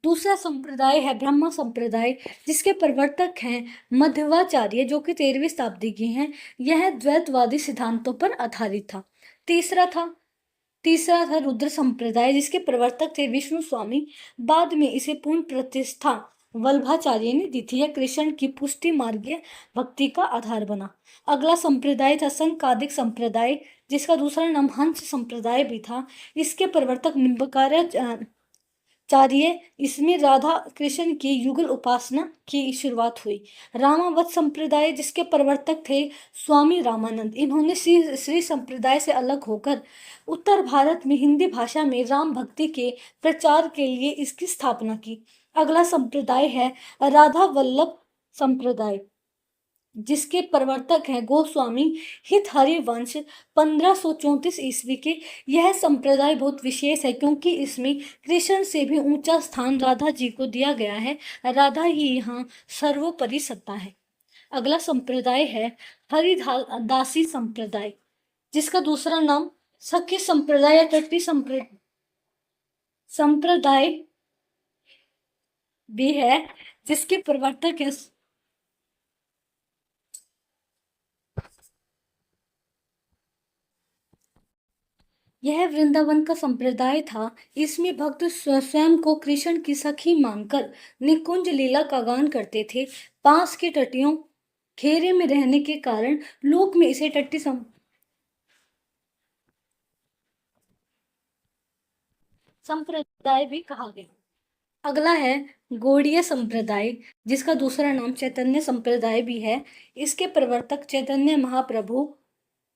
दूसरा संप्रदाय है ब्रह्मा संप्रदाय, जिसके प्रवर्तक हैं मध्वाचार्य, जो कि 13वीं शताब्दी के हैं। यह द्वैतवादी सिद्धांतों पर आधारित था। तीसरा था रुद्र संप्रदाय, जिसके प्रवर्तक थे विष्णु स्वामी। बाद में इसे पूर्ण प्रतिष्ठा वल्लभाचार्य ने दी थी। यह कृष्ण की पुष्टि मार्गीय भक्ति का आधार बना। अगला संप्रदाय था संकादिक संप्रदाय, जिसका दूसरा नाम हंस संप्रदाय भी था। इसके प्रवर्तक निम्बकाचार्य। इसमें राधा कृष्ण की युगल उपासना की शुरुआत हुई। रामावत संप्रदाय, जिसके प्रवर्तक थे स्वामी रामानंद। इन्होंने श्री संप्रदाय से अलग होकर उत्तर भारत में हिंदी भाषा में राम भक्ति के प्रचार के लिए इसकी स्थापना की। अगला संप्रदाय है राधा वल्लभ संप्रदाय, जिसके प्रवर्तक हैं गोस्वामी हित हरिवंश 1534 ईस्वी के। यह संप्रदाय बहुत विशेष है क्योंकि इसमें कृष्ण से भी ऊंचा स्थान राधा जी को दिया गया है। राधा ही यहाँ सर्वोपरि सत्ता है। अगला संप्रदाय है हरिदासी संप्रदाय, जिसका दूसरा नाम सखी संप्रदाय या टट्टी संप्रदाय भी है, जिसके प्रवर्तक है यह वृंदावन का संप्रदाय था। इसमें भक्त स्वयं को कृष्ण की सखी मानकर निकुंज लीला का गान करते थे। पास के तटियों घेरे में रहने के कारण लोक में इसे टट्टी संप्रदाय भी कहा गया। अगला है गौड़ीय संप्रदाय, जिसका दूसरा नाम चैतन्य संप्रदाय भी है। इसके प्रवर्तक चैतन्य महाप्रभु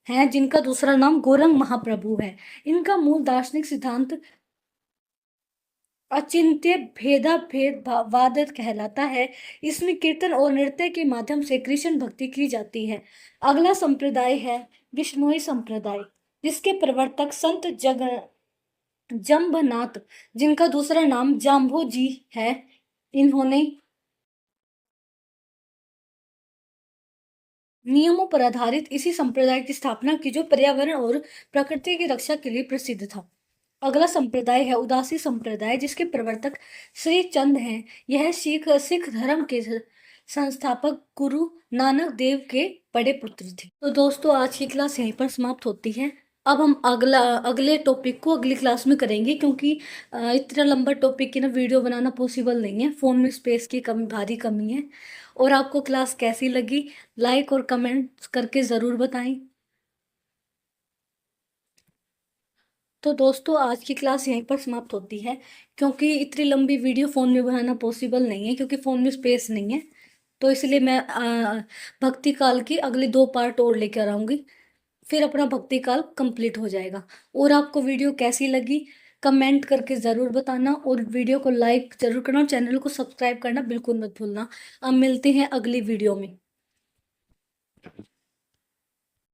हैं, जिनका दूसरा नाम गौरंग महाप्रभु है। इनका मूल दार्शनिक सिद्धांत अचिंत्य भेदवाद कहलाता है। इसमें कीर्तन और नृत्य के माध्यम से कृष्ण भक्ति की जाती है। अगला संप्रदाय है विष्णुई संप्रदाय, जिसके प्रवर्तक संत जम्बनाथ, जिनका दूसरा नाम जाम्भो जी है। इन्होंने नियमों पर आधारित इसी संप्रदाय की स्थापना की, जो पर्यावरण और प्रकृति की रक्षा के लिए प्रसिद्ध था। अगला संप्रदाय है उदासी संप्रदाय, जिसके प्रवर्तक श्री चंद हैं। यह सिख धर्म के संस्थापक गुरु नानक देव के बड़े पुत्र थे। तो दोस्तों आज की क्लास यहीं पर समाप्त होती है। अब हम अगले टॉपिक को अगली क्लास में करेंगे, क्योंकि इतना लंबा टॉपिक की ना वीडियो बनाना पॉसिबल नहीं है, फ़ोन में स्पेस की कमी, भारी कमी है। और आपको क्लास कैसी लगी, लाइक और कमेंट्स करके ज़रूर बताएं। तो दोस्तों आज की क्लास यहीं पर समाप्त होती है, क्योंकि इतनी लंबी वीडियो फ़ोन में बनाना पॉसिबल नहीं है, क्योंकि फ़ोन में स्पेस नहीं है। तो इसलिए मैं भक्ति काल की अगले 2 पार्ट और लेकर आऊँगी, फिर अपना भक्ति काल कंप्लीट हो जाएगा। और आपको वीडियो कैसी लगी कमेंट करके ज़रूर बताना, और वीडियो को लाइक ज़रूर करना और चैनल को सब्सक्राइब करना बिल्कुल मत भूलना। अब मिलते हैं अगली वीडियो में।